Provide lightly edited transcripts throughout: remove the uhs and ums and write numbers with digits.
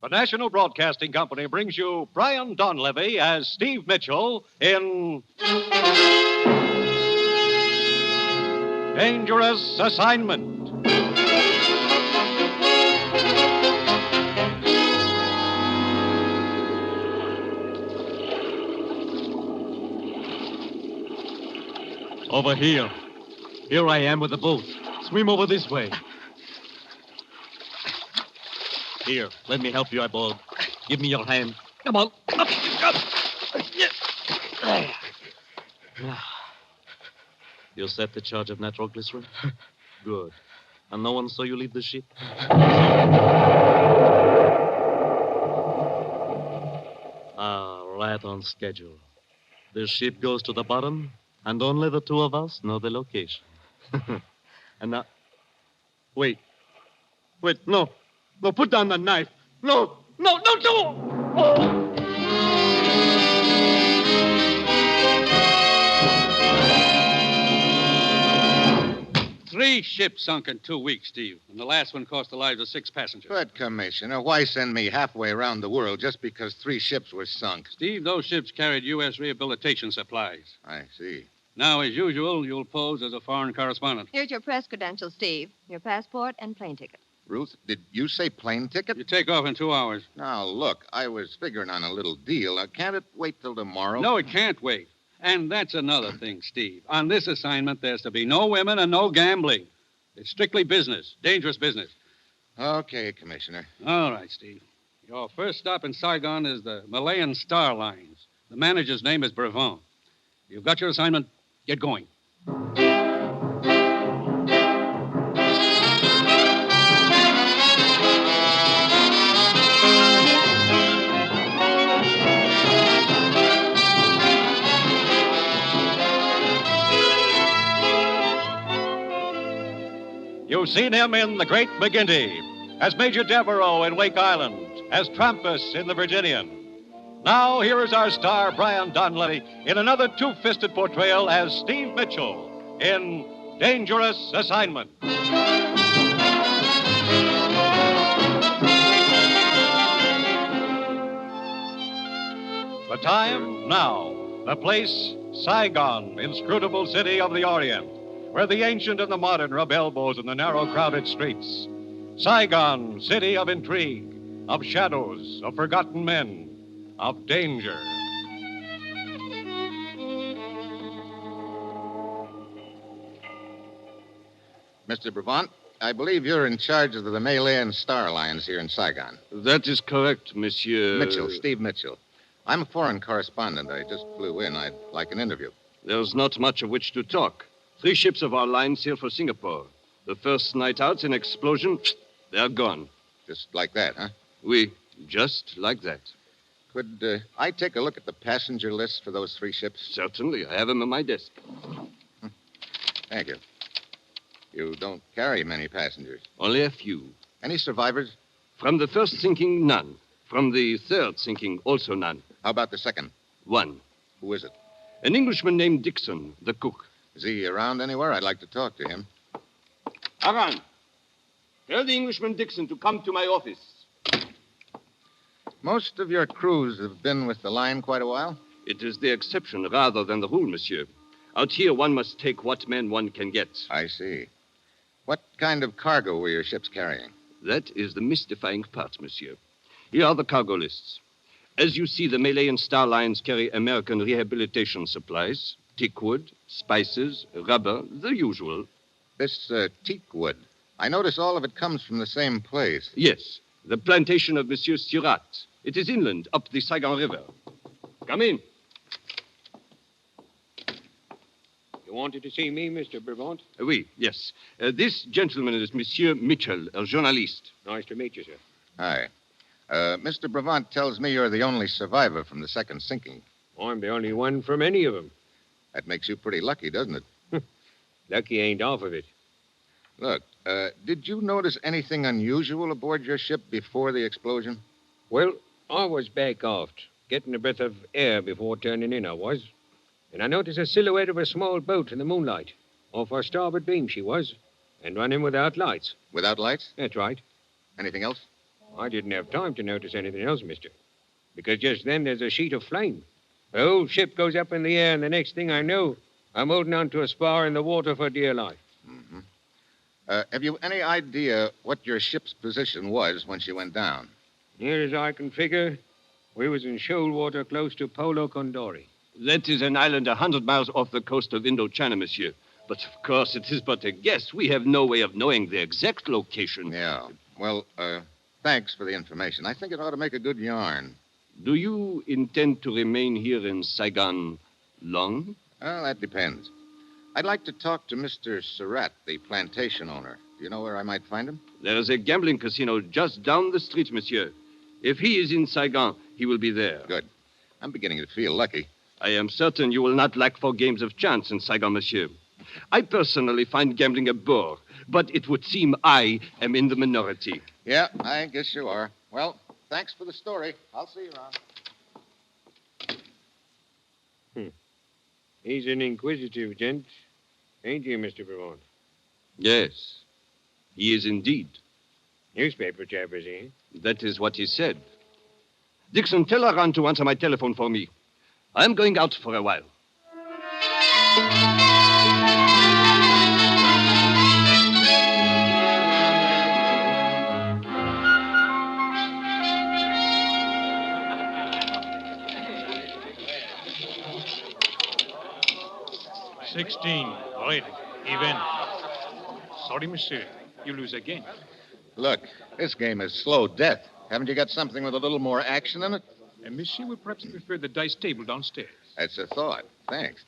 The National Broadcasting Company brings you Brian Donlevy as Steve Mitchell in Dangerous Assignment. Over here. Here I am with the boat. Swim over this way. Here, let me help you aboard. Give me your hand. Come on. Up. You set the charge of natural glycerin? Good. And no one saw you leave the ship? Right on schedule. The ship goes to the bottom, and only the two of us know the location. And now... Wait, no. No, put down the knife. No, no. Oh. 3 ships sunk in 2 weeks, Steve. And the last one cost the lives of 6 passengers. But, Commissioner, why send me halfway around the world just because 3 ships were sunk? Steve, those ships carried U.S. rehabilitation supplies. I see. Now, as usual, you'll pose as a foreign correspondent. Here's your press credentials, Steve. Your passport and plane ticket. Ruth, did you say plane ticket? You take off in 2 hours. Now, look, I was figuring on a little deal. Can't it wait till tomorrow? No, it can't wait. And that's another thing, Steve. On this assignment, there's to be no women and no gambling. It's strictly business, dangerous business. Okay, Commissioner. All right, Steve. Your first stop in Saigon is the Malayan Star Lines. The manager's name is Brevant. You've got your assignment. Get going. You've seen him in The Great McGinty, as Major Devereaux in Wake Island, as Trampas in The Virginian. Now, here is our star, Brian Donlevy, in another two-fisted portrayal as Steve Mitchell in Dangerous Assignment. The time, now. The place, Saigon, inscrutable city of the Orient, where the ancient and the modern rub elbows in the narrow, crowded streets. Saigon, city of intrigue, of shadows, of forgotten men, of danger. Mr. Brevant, I believe you're in charge of the Malayan Star Lines here in Saigon. That is correct, Monsieur... Mitchell, Steve Mitchell. I'm a foreign correspondent. I just flew in. I'd like an interview. There's not much of which to talk. 3 ships of our line sail for Singapore. The first night out's an explosion. They're gone. Just like that, huh? Oui, just like that. Could I take a look at the passenger list for those 3 ships? Certainly. I have them on my desk. Thank you. You don't carry many passengers. Only a few. Any survivors? From the first sinking, none. From the third sinking, also none. How about the second? 1. Who is it? An Englishman named Dixon, the cook. Is he around anywhere? I'd like to talk to him. Aran, tell the Englishman Dixon to come to my office. Most of your crews have been with the line quite a while? It is the exception rather than the rule, monsieur. Out here, one must take what men one can get. I see. What kind of cargo were your ships carrying? That is the mystifying part, monsieur. Here are the cargo lists. As you see, the Malayan Star Lines carry American rehabilitation supplies, teak wood, spices, rubber, the usual. This teak wood, I notice all of it comes from the same place. Yes, the plantation of Monsieur Surat. It is inland, up the Saigon River. Come in. You wanted to see me, Mr. Brevant? Oui, yes. This gentleman is Monsieur Mitchell, a journalist. Nice to meet you, sir. Hi. Mr. Brevant tells me you're the only survivor from the second sinking. I'm the only one from any of them. That makes you pretty lucky, doesn't it? Lucky ain't off of it. Look, did you notice anything unusual aboard your ship before the explosion? Well, I was back aft, getting a breath of air before turning in, I was. And I noticed a silhouette of a small boat in the moonlight. Off our starboard beam she was, and running without lights. Without lights? That's right. Anything else? I didn't have time to notice anything else, mister. Because just then there's a sheet of flame. The whole ship goes up in the air, and the next thing I know, I'm holding on to a spar in the water for dear life. Mm-hmm. Have you any idea what your ship's position was when she went down? Near as I can figure, we was in shoal water close to Polo Condori. That is an island 100 miles off the coast of Indochina, monsieur. But of course, it is but a guess. We have no way of knowing the exact location. Yeah. Well, thanks for the information. I think it ought to make a good yarn. Do you intend to remain here in Saigon long? Well, that depends. I'd like to talk to Mr. Surratt, the plantation owner. Do you know where I might find him? There is a gambling casino just down the street, monsieur. If he is in Saigon, he will be there. Good. I'm beginning to feel lucky. I am certain you will not lack for games of chance in Saigon, monsieur. I personally find gambling a bore, but it would seem I am in the minority. Yeah, I guess you are. Well, thanks for the story. I'll see you around. He's an inquisitive gent, ain't he, Mr. Brevant? Yes, he is indeed. Newspaper chap, is he? That is what he said. Dixon, tell Aran to answer my telephone for me. I'm going out for a while. Right. Even. Sorry, monsieur. You lose again. Look, this game is slow death. Haven't you got something with a little more action in it? And monsieur would perhaps prefer the dice table downstairs. That's a thought. Thanks.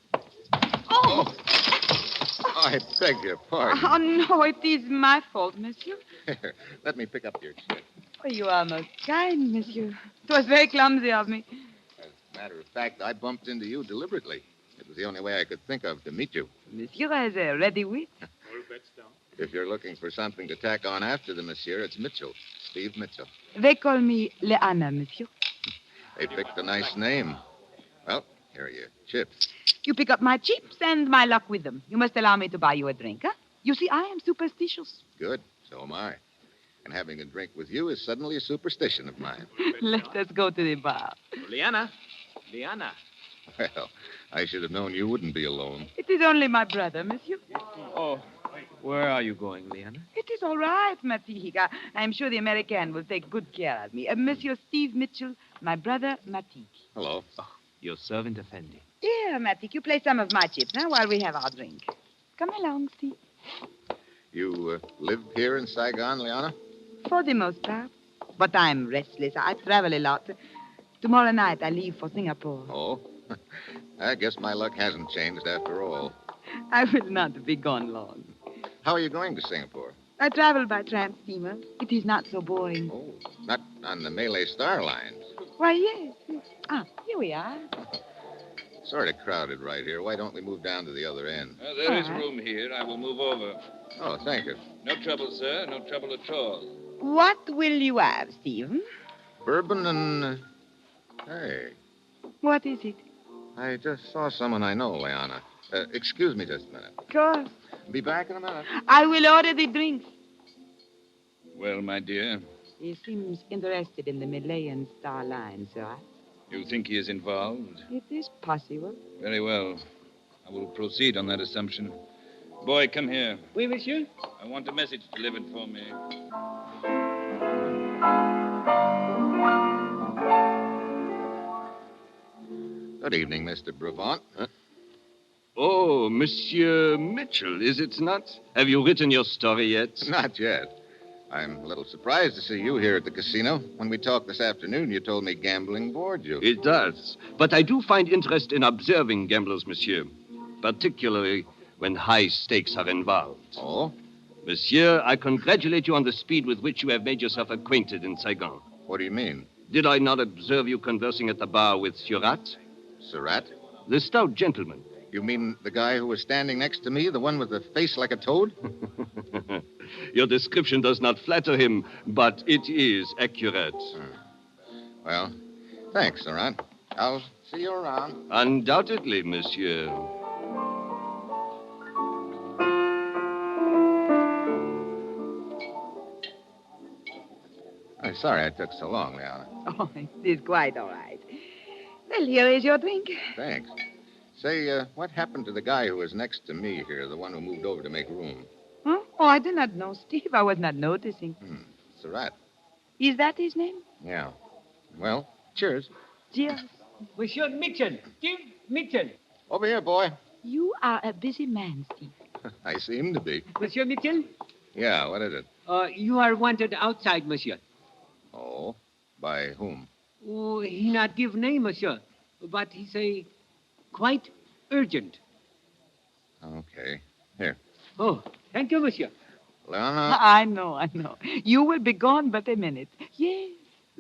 Oh! I beg your pardon. Oh, no, it is my fault, monsieur. Let me pick up your chip. Oh, you are most kind, monsieur. It was very clumsy of me. As a matter of fact, I bumped into you deliberately. It was the only way I could think of to meet you. Monsieur has a ready wit. All bets down. If you're looking for something to tack on after the monsieur, it's Mitchell. Steve Mitchell. They call me Leanna, monsieur. They picked a nice name. Well, here are your chips. You pick up my chips and my luck with them. You must allow me to buy you a drink, huh? You see, I am superstitious. Good. So am I. And having a drink with you is suddenly a superstition of mine. Let us go to the bar. Liana. Well, I should have known you wouldn't be alone. It is only my brother, monsieur. Oh, where are you going, Liana? It is all right, Matique. I am sure the American will take good care of me. Monsieur Steve Mitchell, my brother, Matique. Hello. Your servant, Effendi. Here, Matique, you play some of my chips now while we have our drink. Come along, Steve. You live here in Saigon, Liana? For the most part. But I'm restless. I travel a lot. Tomorrow night I leave for Singapore. Oh? I guess my luck hasn't changed after all. I will not be gone long. How are you going to Singapore? I travel by tramp steamer. It is not so boring. Oh, not on the Malay Star Lines. Why, yes. Ah, here we are. Sort of crowded right here. Why don't we move down to the other end? There is room here. I will move over. Oh, thank you. No trouble, sir. No trouble at all. What will you have, Stephen? Bourbon and... Hey, What is it? I just saw someone I know, Liana. Excuse me just a minute. Of course. Be back in a minute. I will order the drinks. Well, my dear, He seems interested in the Malayan Star Line, sir. you think he is involved? It is possible. Very well. I will proceed on that assumption. Boy, come here. Oui, monsieur? I want a message delivered for me. Good evening, Mr. Brevant. Oh, Monsieur Mitchell, is it not? Have you written your story yet? Not yet. I'm a little surprised to see you here at the casino. When we talked this afternoon, you told me gambling bored you. It does. But I do find interest in observing gamblers, monsieur, particularly when high stakes are involved. Oh? Monsieur, I congratulate you on the speed with which you have made yourself acquainted in Saigon. What do you mean? Did I not observe you conversing at the bar with Surratt? Surratt? The stout gentleman. You mean the guy who was standing next to me, the one with the face like a toad? Your description does not flatter him, but it is accurate. Well, thanks, Surratt. I'll see you around. Undoubtedly, monsieur. Sorry I took so long, Leona. Oh, it's quite all right. Well, here is your drink. Thanks. Say, what happened to the guy who was next to me here, the one who moved over to make room? Huh? Oh, I do not know, Steve. I was not noticing. It's a rat. Is that his name? Yeah. Well, cheers. Cheers. Monsieur Mitchell. Steve Mitchell. Over here, boy. You are a busy man, Steve. I seem to be. Monsieur Mitchell, Yeah, what is it? you are wanted outside, monsieur. Oh, by whom? Oh, he not give name, monsieur. But he say quite urgent. Okay. Here. Oh, thank you, monsieur. Leona. I know. You will be gone but a minute. Yes,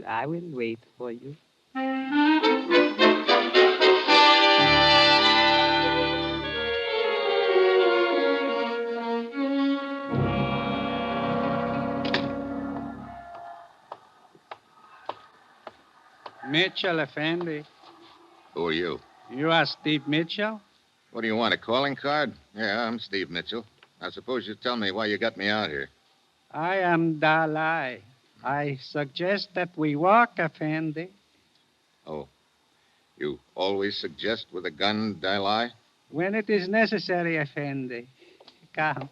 I will wait for you. Mitchell, Effendi. Who are you? You are Steve Mitchell? What do you want, a calling card? Yeah, I'm Steve Mitchell. I suppose you tell me why you got me out here. I am Dalai. I suggest that we walk, Effendi. Oh. You always suggest with a gun, Dalai? When it is necessary, Effendi. Come.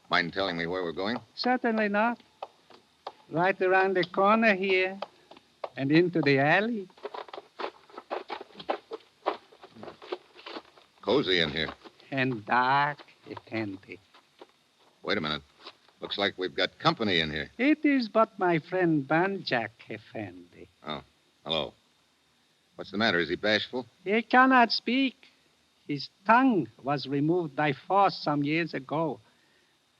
Mind telling me where we're going? Certainly not. Right around the corner here and into the alley. Cozy in here. And dark, Effendi. Wait a minute. Looks like we've got company in here. It is but my friend Banjak, Effendi. Oh, hello. What's the matter? Is he bashful? He cannot speak. His tongue was removed by force some years ago.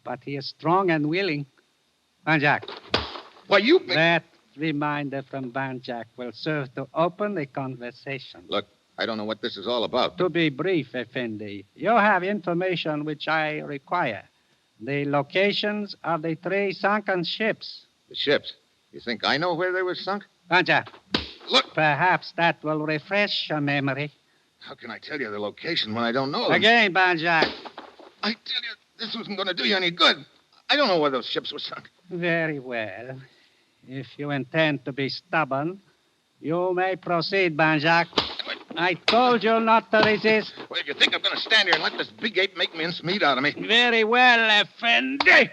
But he is strong and willing. Banjak. Why, you... That reminder from Banjak will serve to open the conversation. Look, I don't know what this is all about. To be brief, Effendi, you have information which I require. The locations of the 3 sunken ships. The ships? You think I know where they were sunk? Banjak. Look. Perhaps that will refresh your memory. How can I tell you the location when I don't know them? Again, Banjak. I tell you, this wasn't going to do you any good. I don't know where those ships were sunk. Very well. If you intend to be stubborn, you may proceed, Banjak. I told you not to resist. Well, you think I'm going to stand here and let this big ape make mincemeat out of me? Very well, Effendi.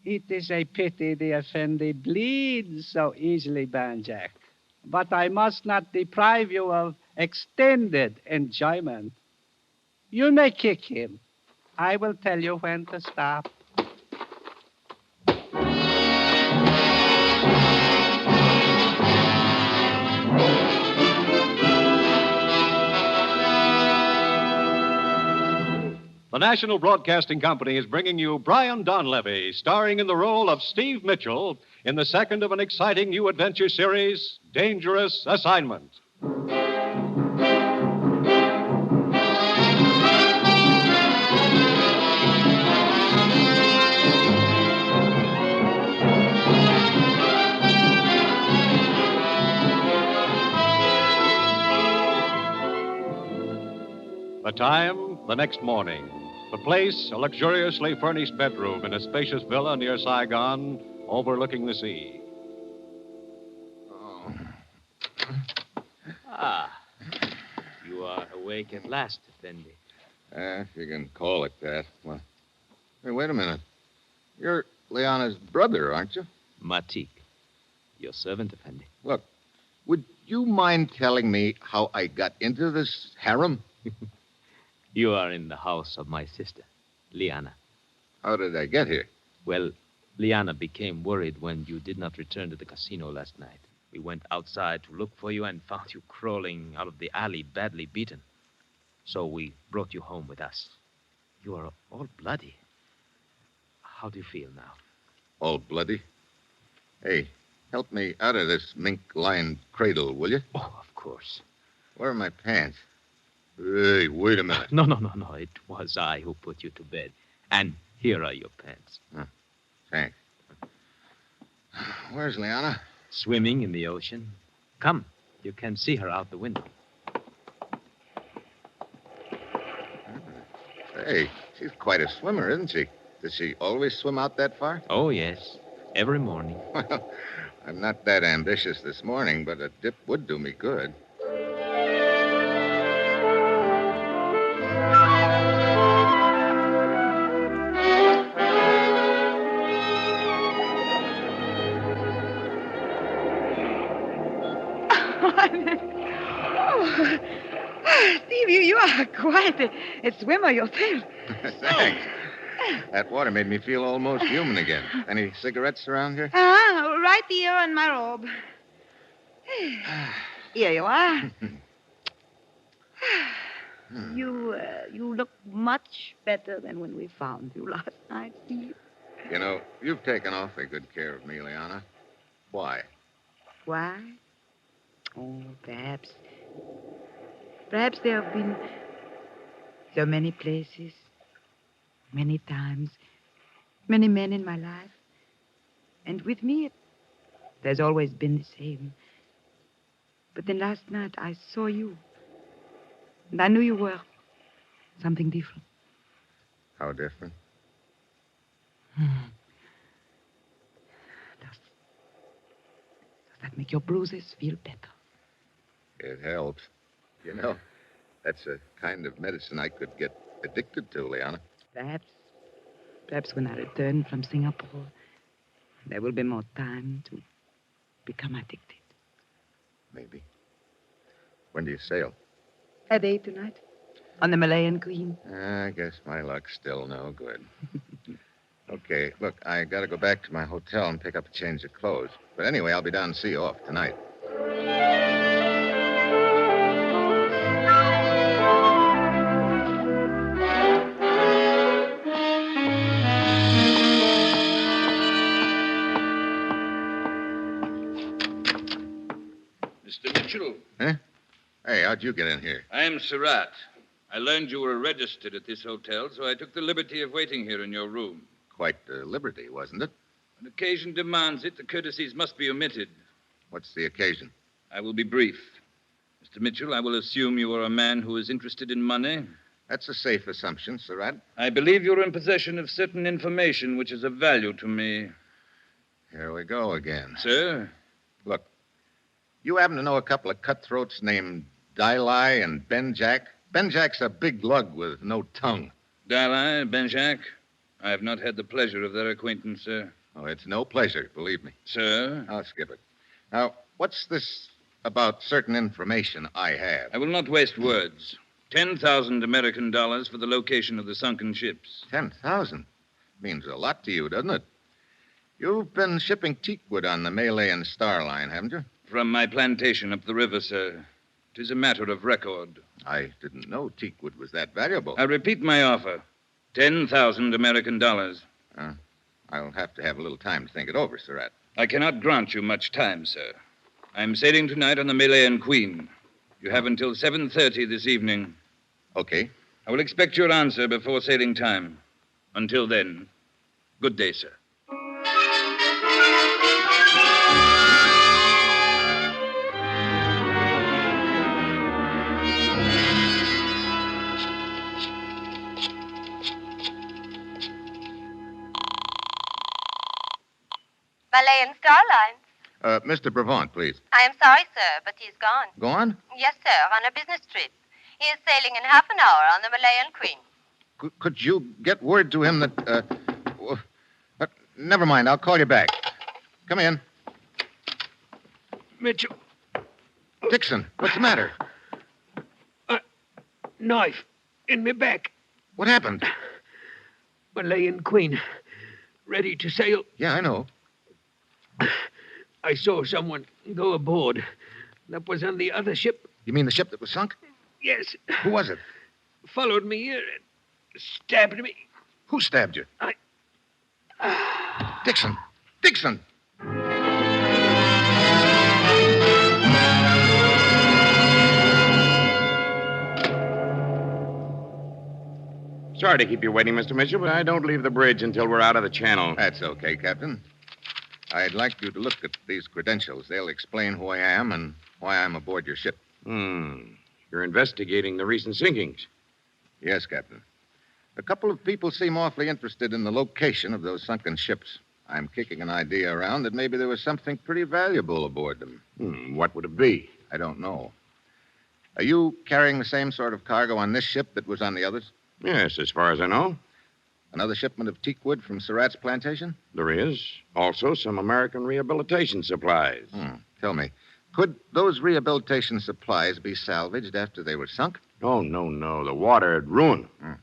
It is a pity the Effendi bleeds so easily, Banjak. But I must not deprive you of extended enjoyment. You may kick him. I will tell you when to stop. The National Broadcasting Company is bringing you Brian Donlevy, starring in the role of Steve Mitchell in the second of an exciting new adventure series, Dangerous Assignment. The time, the next morning. The place, a luxuriously furnished bedroom in a spacious villa near Saigon, overlooking the sea. Oh. Ah, you are awake at last, Effendi. If you can call it that. Well, hey, wait a minute. You're Leona's brother, aren't you? Matik, your servant, Effendi. Look, would you mind telling me how I got into this harem? You are in the house of my sister, Liana. How did I get here? Well, Liana became worried when you did not return to the casino last night. We went outside to look for you and found you crawling out of the alley, badly beaten. So we brought you home with us. You are all bloody. How do you feel now? All bloody? Hey, help me out of this mink-lined cradle, will you? Oh, of course. Where are my pants? Hey, wait a minute. No. It was I who put you to bed. And here are your pants. Thanks. Where's Leona? Swimming in the ocean. Come, you can see her out the window. Hey, she's quite a swimmer, isn't she? Does she always swim out that far? Oh, yes. Every morning. Well, I'm not that ambitious this morning, but a dip would do me good. Oh, Steve, you are quite a swimmer yourself. Thanks. That water made me feel almost human again. Any cigarettes around here? Right here on my robe. Here you are. You look much better than when we found you last night, Steve. You know, you've taken awfully good care of me, Liana. Why? Why? Oh, perhaps. Perhaps there have been so many places, many times, many men in my life. And with me, there's always been the same. But then last night, I saw you. And I knew you were something different. How different? Does that make your bruises feel better? It helps. You know, that's a kind of medicine I could get addicted to, Liana. Perhaps when I return from Singapore, there will be more time to become addicted. Maybe. When do you sail? At 8 tonight. On the Malayan Queen. I guess my luck's still no good. Okay, look, I gotta go back to my hotel and pick up a change of clothes. But anyway, I'll be down to see you off tonight. Mr. Mitchell. Huh? Hey, how'd you get in here? I'm Surratt. I learned you were registered at this hotel, so I took the liberty of waiting here in your room. Quite a liberty, wasn't it? When occasion demands it, the courtesies must be omitted. What's the occasion? I will be brief. Mr. Mitchell, I will assume you are a man who is interested in money. That's a safe assumption, Surratt. I believe you're in possession of certain information which is of value to me. Here we go again. Sir? Look, you happen to know a couple of cutthroats named Dilai and Benjack? Benjack's a big lug with no tongue. Dalai, Benjack? I have not had the pleasure of their acquaintance, sir. Oh, it's no pleasure, believe me. Sir? I'll skip it. Now, what's this about certain information I have? I will not waste words. 10,000 American dollars for the location of the sunken ships. 10,000? Means a lot to you, doesn't it? You've been shipping teakwood on the Malayan Star Line, haven't you? From my plantation up the river, sir. It is a matter of record. I didn't know teakwood was that valuable. I repeat my offer. 10,000 American dollars. I'll have to have a little time to think it over, Surratt. I cannot grant you much time, sir. I'm sailing tonight on the Malayan Queen. You have until 7:30 this evening. Okay. I will expect your answer before sailing time. Until then, good day, sir. Malayan Star Line. Mr. Brevant, please. I am sorry, sir, but he's gone. Gone? Yes, sir, on a business trip. He is sailing in half an hour on the Malayan Queen. Could you get word to him that, never mind, I'll call you back. Come in. Mitchell, Dixon, what's the matter? knife in my back. What happened? Malayan Queen, ready to sail. Yeah, I know. I saw someone go aboard. That was on the other ship. You mean the ship that was sunk? Yes. Who was it? Followed me here and stabbed me. Who stabbed you? Dixon! Dixon! Sorry to keep you waiting, Mr. Mitchell, but I don't leave the bridge until we're out of the channel. That's okay, Captain. I'd like you to look at these credentials. They'll explain who I am and why I'm aboard your ship. You're investigating the recent sinkings. Yes, Captain. A couple of people seem awfully interested in the location of those sunken ships. I'm kicking an idea around that maybe there was something pretty valuable aboard them. What would it be? I don't know. Are you carrying the same sort of cargo on this ship that was on the others? Yes, as far as I know. Another shipment of teak wood from Surratt's plantation? There is. Also, some American rehabilitation supplies. Tell me, could those rehabilitation supplies be salvaged after they were sunk? Oh, no. The water had ruined them.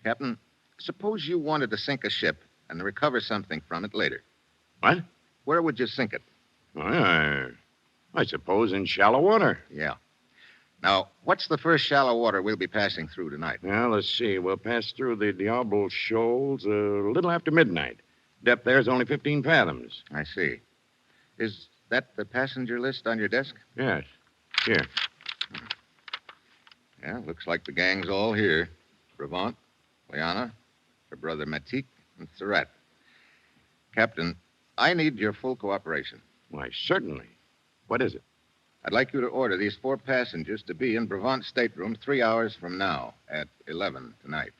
Captain, suppose you wanted to sink a ship and recover something from it later. What? Where would you sink it? I suppose in shallow water. Yeah. Now, what's the first shallow water we'll be passing through tonight? Well, let's see. We'll pass through the Diablo Shoals a little after midnight. Depth there is only 15 fathoms. I see. Is that the passenger list on your desk? Yes. Here. Yeah, looks like the gang's all here. Brevant, Liana, her brother Matique, and Surratt. Captain, I need your full cooperation. Why, certainly. What is it? I'd like you to order these 4 passengers to be in Brevant's stateroom 3 hours from now at 11 tonight.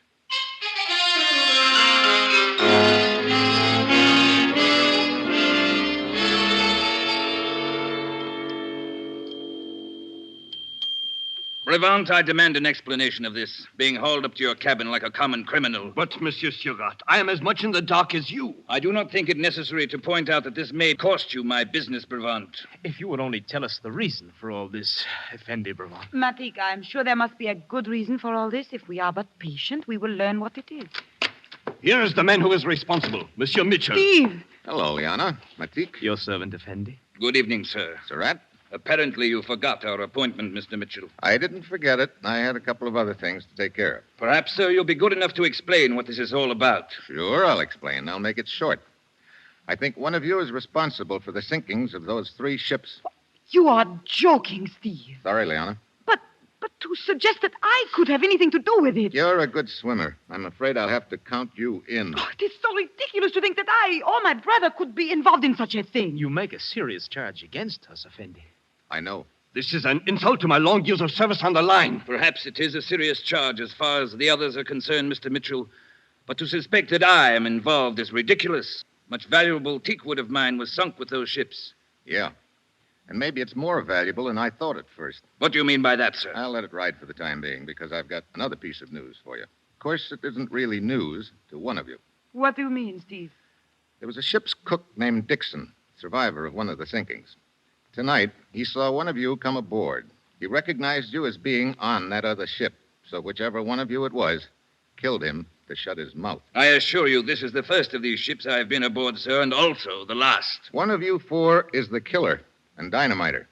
Brevant, I demand an explanation of this, being hauled up to your cabin like a common criminal. But, Monsieur Surratt, I am as much in the dark as you. I do not think it necessary to point out that this may cost you my business, Brevant. If you would only tell us the reason for all this, Effendi Brevant. Matik, I'm sure there must be a good reason for all this. If we are but patient, we will learn what it is. Here is the man who is responsible, Monsieur Mitchell. Steve! Hello, Liana. Matique. Your servant, Effendi. Good evening, sir. Surratt. Apparently you forgot our appointment, Mr. Mitchell. I didn't forget it. I had a couple of other things to take care of. Perhaps, sir, you'll be good enough to explain what this is all about. Sure, I'll explain. I'll make it short. I think one of you is responsible for the sinkings of those 3 ships. You are joking, Steve. Sorry, Liana. But to suggest that I could have anything to do with it. You're a good swimmer. I'm afraid I'll have to count you in. Oh, it is so ridiculous to think that I or my brother could be involved in such a thing. You make a serious charge against us, Effendi. I know. This is an insult to my long years of service on the line. Perhaps it is a serious charge as far as the others are concerned, Mr. Mitchell. But to suspect that I am involved is ridiculous. Much valuable teak wood of mine was sunk with those ships. Yeah. And maybe it's more valuable than I thought at first. What do you mean by that, sir? I'll let it ride for the time being, because I've got another piece of news for you. Of course, it isn't really news to one of you. What do you mean, Steve? There was a ship's cook named Dixon, survivor of one of the sinkings. Tonight, he saw one of you come aboard. He recognized you as being on that other ship, so whichever one of you it was killed him to shut his mouth. I assure you this is the first of these ships I have been aboard, sir, and also the last. One of you 4 is the killer and dynamiter.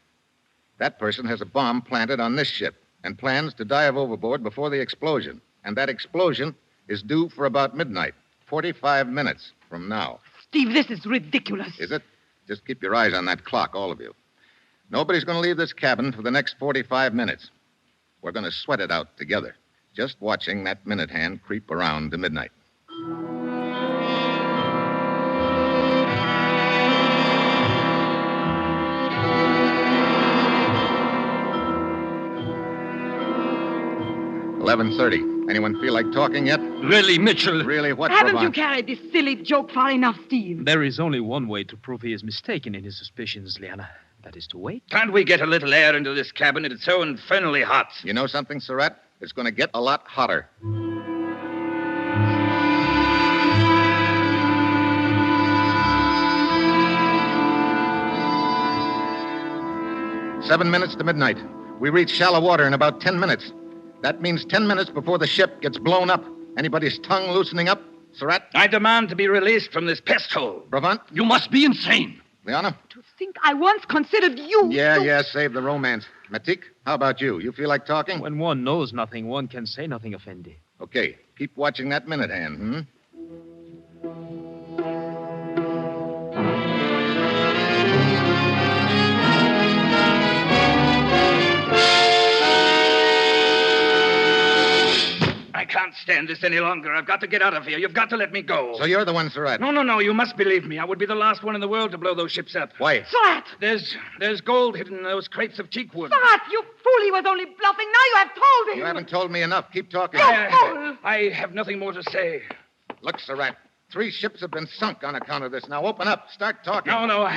That person has a bomb planted on this ship and plans to dive overboard before the explosion. And that explosion is due for about midnight, 45 minutes from now. Steve, this is ridiculous. Is it? Just keep your eyes on that clock, all of you. Nobody's going to leave this cabin for the next 45 minutes. We're going to sweat it out together, just watching that minute hand creep around to midnight. $11:30. Anyone feel like talking yet? Really, Mitchell? Really, what, Haven't Brevant? you carried this silly joke far enough, Steve? There is only one way to prove he is mistaken in his suspicions, Liana. That is to wait. Can't we get a little air into this cabin? It's so infernally hot. You know something, Surratt? It's going to get a lot hotter. Seven minutes to midnight. We reach shallow water in about 10 minutes. That means 10 minutes before the ship gets blown up. Anybody's tongue loosening up? Surratt? I demand to be released from this pest hole. Brevant? You must be insane. Liana? To think I once considered you... Yeah, save the romance. Matik, how about you? You feel like talking? When one knows nothing, one can say nothing, Effendi. Okay, keep watching that minute hand, I can't stand this any longer. I've got to get out of here. You've got to let me go. So you're the one, Surratt. No. You must believe me. I would be the last one in the world to blow those ships up. Why? Surratt! There's gold hidden in those crates of teak wood. Surratt, you fool. He was only bluffing. Now you have told him. You haven't told me enough. Keep talking. I have nothing more to say. Look, Surratt. 3 ships have been sunk on account of this. Now open up. Start talking. No.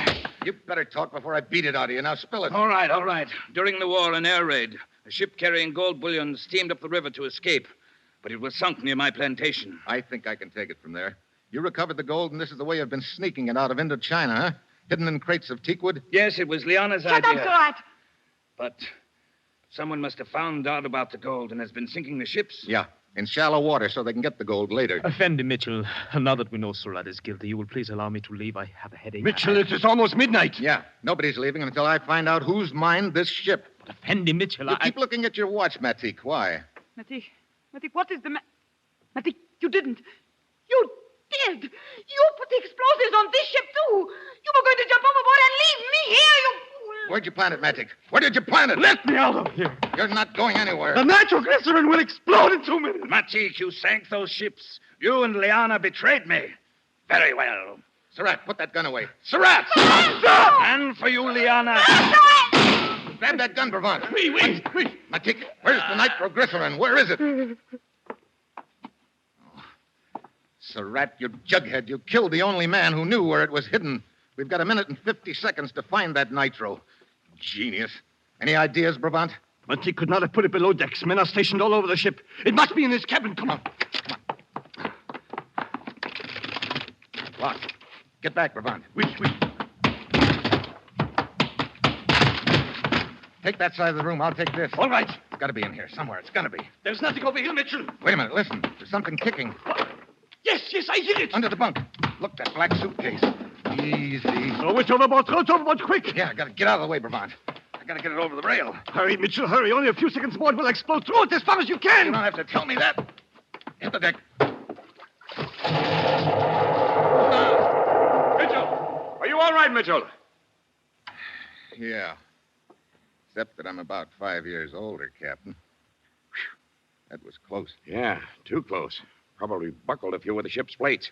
You better talk before I beat it out of you. Now spill it. All right. During the war, an air raid, a ship carrying gold bullion steamed up the river to escape. But it was sunk near my plantation. I think I can take it from there. You recovered the gold, and this is the way you've been sneaking it out of Indochina, huh? Hidden in crates of teakwood? Yes, it was Liana's Shut idea. up, Surratt. But someone must have found out about the gold and has been sinking the ships. Yeah, in shallow water so they can get the gold later. Effendi Mitchell, now that we know Surratt is guilty, you will please allow me to leave. I have a headache. Mitchell, it is almost midnight. Yeah, nobody's leaving until I find out who's mined this ship. But Effendi Mitchell, You keep looking at your watch, Matik. Why? Matik, what is the Matik, you didn't. You did. You put the explosives on this ship, too. You were going to jump overboard and leave me here, you fool. Where'd you plant it, Matik? Where did you plant it? Let me out of here. You're not going anywhere. The nitroglycerin will explode in 2 minutes. Matik, you sank those ships. You and Liana betrayed me. Very well. Surratt, put that gun away. Surratt! And for you, Liana. Grab that gun, Bravant. Wait. Matik, where's the nitroglycerin? Where is it? Surratt, you jughead. You killed the only man who knew where it was hidden. We've got 1 minute and 50 seconds to find that nitro. Genius. Any ideas, Bravant? But he could not have put it below decks. Men are stationed all over the ship. It must be in his cabin. Come on. Lock. Get back, Bravant. Wait. Take that side of the room. I'll take this. All right. It's got to be in here somewhere. It's got to be. There's nothing over here, Mitchell. Wait a minute. Listen. There's something kicking. Yes, I hear it. Under the bunk. Look, that black suitcase. Easy. Throw it overboard, quick. Yeah, I got to get out of the way, Bravant. I got to get it over the rail. Hurry, Mitchell, hurry. Only a few seconds more, it will explode. Throw it as far as you can. You don't have to tell me that. Hit the deck. Mitchell, are you all right, Mitchell? Yeah. Except that I'm about 5 years older, Captain. Whew. That was close. Yeah, too close. Probably buckled a few of the ship's plates.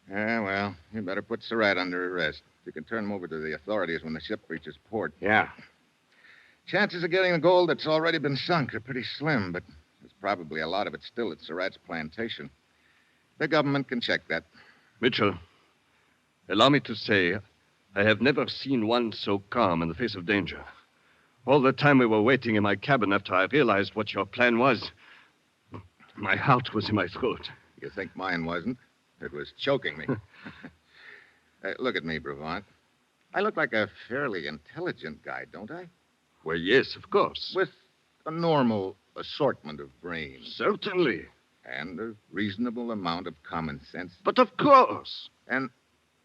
Yeah, well, you better put Surratt under arrest. You can turn him over to the authorities when the ship reaches port. Yeah. Chances of getting the gold that's already been sunk are pretty slim, but there's probably a lot of it still at Surratt's plantation. The government can check that. Mitchell, allow me to say, I have never seen one so calm in the face of danger. All the time we were waiting in my cabin after I realized what your plan was, my heart was in my throat. You think mine wasn't? It was choking me. Look at me, Bravant. I look like a fairly intelligent guy, don't I? Well, yes, of course. With a normal assortment of brains. Certainly. And a reasonable amount of common sense. But of course. And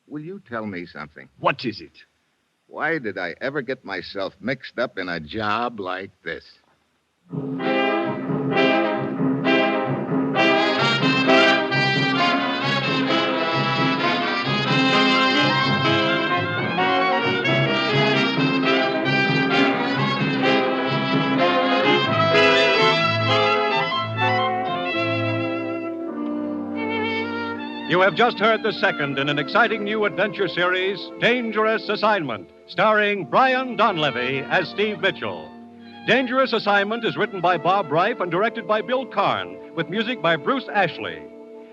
will you tell me something? What is it? Why did I ever get myself mixed up in a job like this? You have just heard the second in an exciting new adventure series, Dangerous Assignment, starring Brian Donlevy as Steve Mitchell. Dangerous Assignment is written by Bob Reif and directed by Bill Karn, with music by Bruce Ashley.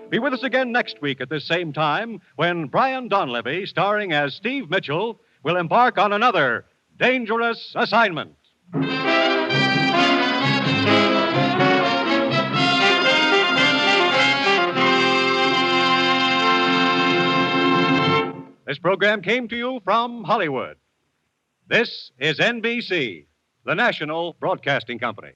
Be with us again next week at this same time when Brian Donlevy, starring as Steve Mitchell, will embark on another Dangerous Assignment. This program came to you from Hollywood. This is NBC, the national broadcasting company.